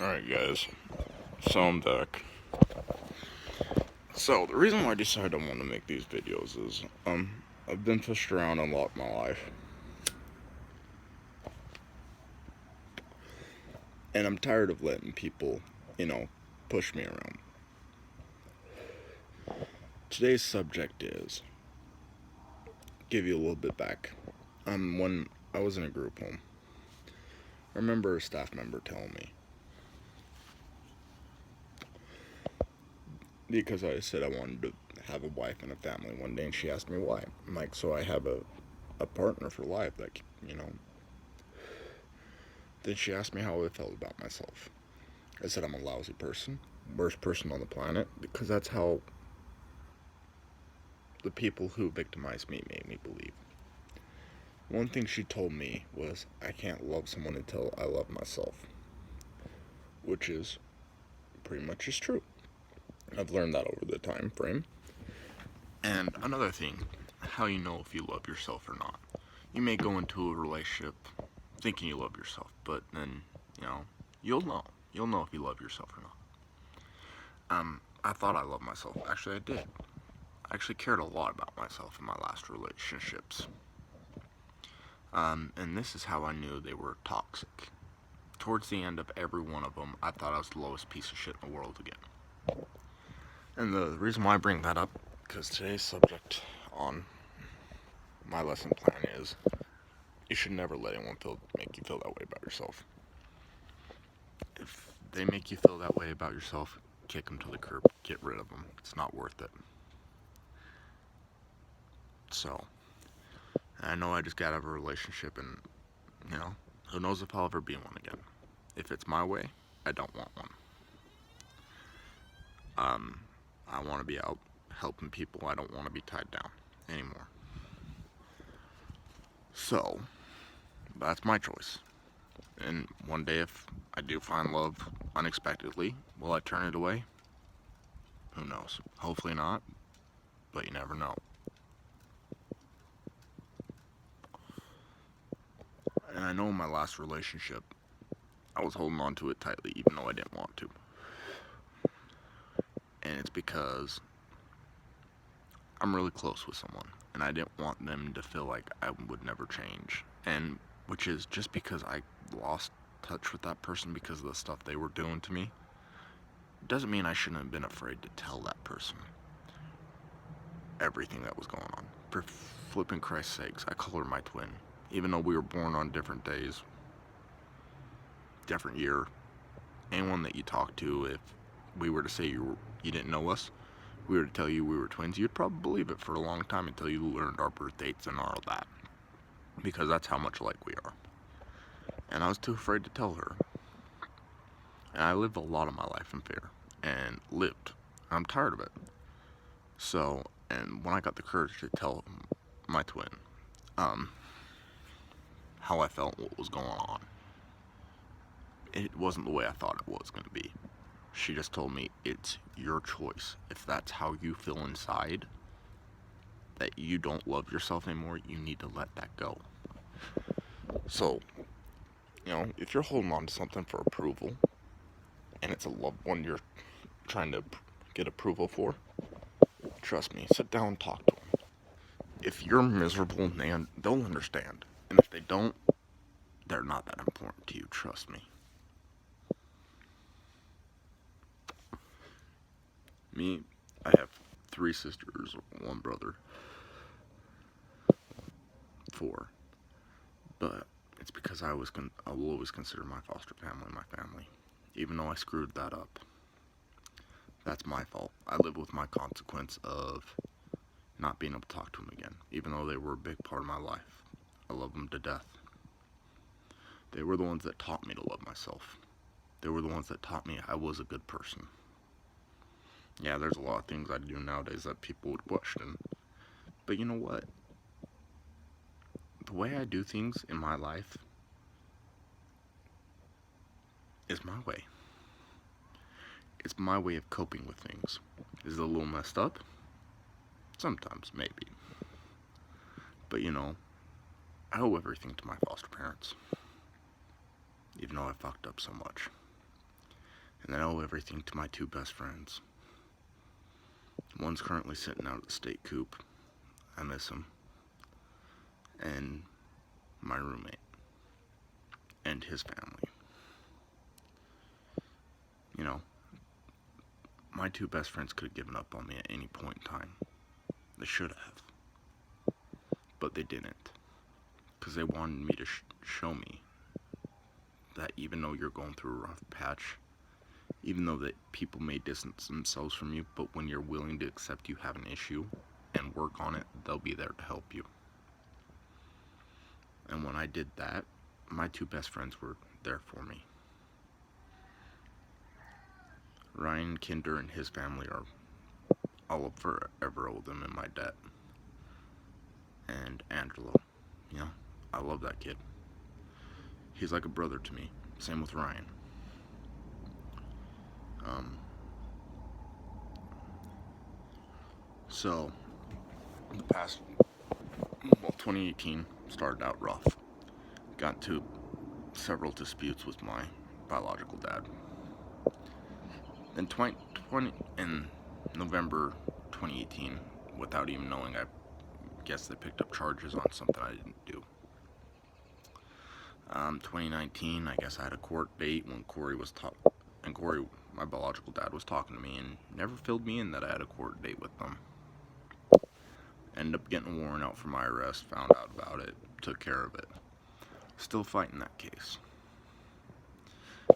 Alright guys, so I'm back. So the reason why I decided I want to make these videos is, I've been pushed around a lot in my life. And I'm tired of letting people, push me around. Today's subject is, give you a little bit back. When I was in a group home, I remember a staff member telling me, because I said I wanted to have a wife and a family one day, and she asked me why. I'm like, so I have a partner for life, Then she asked me how I felt about myself. I said I'm a lousy person, worst person on the planet, because that's how the people who victimized me made me believe. One thing she told me was, I can't love someone until I love myself, which is pretty much is true. I've learned that over the time frame. And another thing, how you know if you love yourself or not. You may go into a relationship thinking you love yourself, but then, you'll know. You'll know if you love yourself or not. I thought I loved myself. Actually, I did. I actually cared a lot about myself in my last relationships. And this is how I knew they were toxic. Towards the end of every one of them, I thought I was the lowest piece of shit in the world again. And the reason why I bring that up, because today's subject on my lesson plan is, you should never let anyone make you feel that way about yourself. If they make you feel that way about yourself, kick them to the curb. Get rid of them. It's not worth it. So, I know I just got out of a relationship, and, who knows if I'll ever be in one again. If it's my way, I don't want one. I want to be out helping people. I don't want to be tied down anymore. So, that's my choice. And one day, if I do find love unexpectedly, will I turn it away? Who knows? Hopefully not, but you never know. And I know in my last relationship, I was holding on to it tightly, even though I didn't want to. And it's because I'm really close with someone, and I didn't want them to feel like I would never change. And which is just because I lost touch with that person because of the stuff they were doing to me, doesn't mean I shouldn't have been afraid to tell that person everything that was going on. For flipping Christ's sakes, I call her my twin. Even though we were born on different days, different year, anyone that you talk to, if we were to say you didn't know us, we were to tell you we were twins, you'd probably believe it for a long time until you learned our birth dates and all that. Because that's how much alike we are. And I was too afraid to tell her. And I lived a lot of my life in fear. And lived. I'm tired of it. So, and when I got the courage to tell my twin, how I felt, what was going on, it wasn't the way I thought it was going to be. She just told me, it's your choice. If that's how you feel inside, that you don't love yourself anymore, you need to let that go. So, if you're holding on to something for approval, and it's a loved one you're trying to get approval for, trust me, sit down and talk to them. If you're miserable, they'll understand. And if they don't, they're not that important to you, trust me. Me, I have 3 sisters, 1 brother, 4. But it's because I will always consider my foster family my family. Even though I screwed that up. That's my fault. I live with my consequence of not being able to talk to them again. Even though they were a big part of my life. I love them to death. They were the ones that taught me to love myself. They were the ones that taught me I was a good person. Yeah, there's a lot of things I do nowadays that people would question. But you know what? The way I do things in my life is my way. It's my way of coping with things. Is it a little messed up? Sometimes, maybe. But I owe everything to my foster parents. Even though I fucked up so much. And I owe everything to my two best friends. One's currently sitting out at the state coop. I miss him. And my roommate. And his family. You know, my two best friends could have given up on me at any point in time. They should have. But they didn't. Because they wanted me to show me that even though you're going through a rough patch, even though that people may distance themselves from you, but when you're willing to accept you have an issue and work on it, they'll be there to help you. And when I did that, my two best friends were there for me. Ryan Kinder and his family are, I'll forever owe them in my debt. And Angelo, you know, I love that kid. He's like a brother to me. Same with Ryan. So, the past, 2018 started out rough. Got into several disputes with my biological dad. Then in November 2018, without even knowing, I guess they picked up charges on something I didn't do. 2019, I guess I had a court date when Corey, my biological dad, was talking to me and never filled me in that I had a court date with them. Ended up getting a warrant out for my arrest, found out about it, took care of it. Still fighting that case.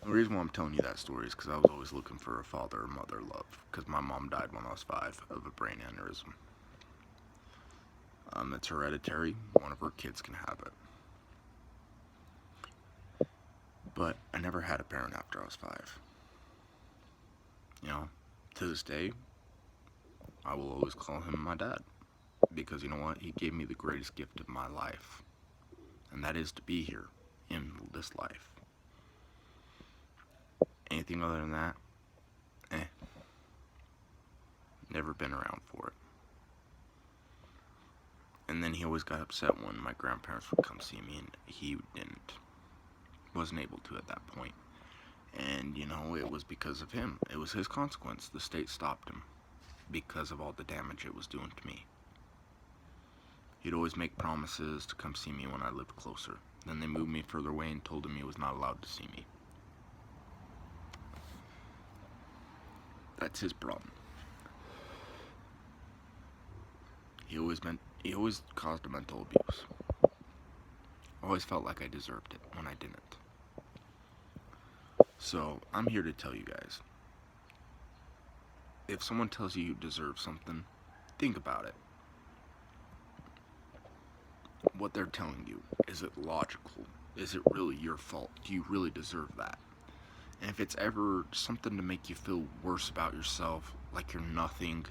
The reason why I'm telling you that story is because I was always looking for a father or mother love, because my mom died when I was 5 of a brain aneurysm. It's hereditary. One of her kids can have it. But I never had a parent after I was 5. You know, to this day, I will always call him my dad. Because you know what? He gave me the greatest gift of my life. And that is to be here in this life. Anything other than that, never been around for it. And then he always got upset when my grandparents would come see me, and he wasn't able to at that point. And, you know, it was because of him. It was his consequence. The state stopped him because of all the damage it was doing to me. He'd always make promises to come see me when I lived closer. Then they moved me further away and told him he was not allowed to see me. That's his problem. He always caused a mental abuse. I always felt like I deserved it when I didn't. So, I'm here to tell you guys. If someone tells you deserve something, think about it. What they're telling you, is it logical? Is it really your fault? Do you really deserve that? And if it's ever something to make you feel worse about yourself, like you're nothing,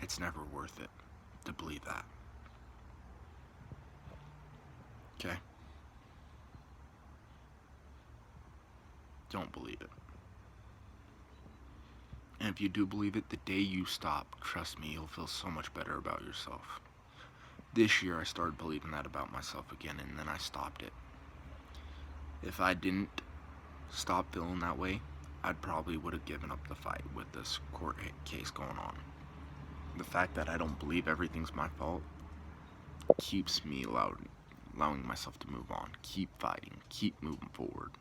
it's never worth it to believe that. Okay? Don't believe it. And if you do believe it, the day you stop, trust me, you'll feel so much better about yourself. This year I started believing that about myself again, and then I stopped it. If I didn't stop feeling that way, I probably would have given up the fight with this court case going on. The fact that I don't believe everything's my fault keeps me allowing myself to move on, keep fighting, keep moving forward.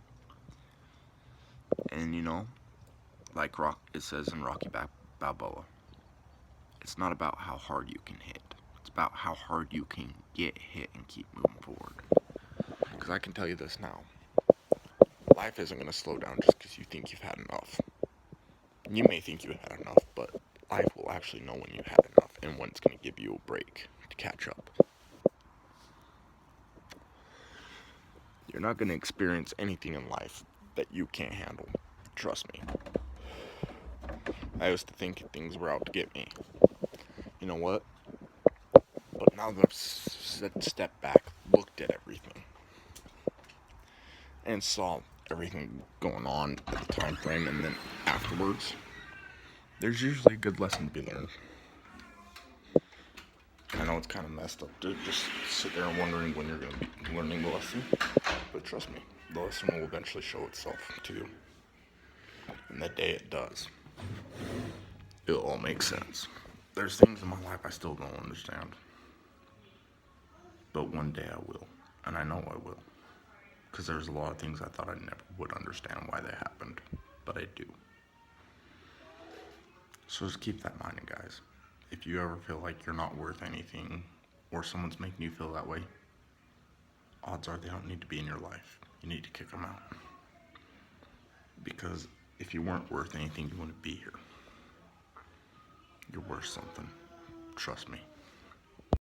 And you know, like it says in Rocky Balboa, it's not about how hard you can hit. It's about how hard you can get hit and keep moving forward. Because I can tell you this now. Life isn't going to slow down just because you think you've had enough. You may think you had enough, but life will actually know when you had enough and when it's going to give you a break to catch up. You're not going to experience anything in life that you can't handle. Trust me. I used to think things were out to get me. You know what? But now that I've stepped back, looked at everything, and saw everything going on at the time frame, and then afterwards, there's usually a good lesson to be learned. I know it's kind of messed up to just sit there and wondering when you're going to be learning the lesson, but trust me, the lesson will eventually show itself to you. And the day it does, it'll all make sense. There's things in my life I still don't understand. But one day I will. And I know I will. Because there's a lot of things I thought I never would understand why they happened. But I do. So just keep that in mind, guys. If you ever feel like you're not worth anything, or someone's making you feel that way, odds are they don't need to be in your life. You need to kick them out. Because if you weren't worth anything, you wouldn't be here. You're worth something. Trust me.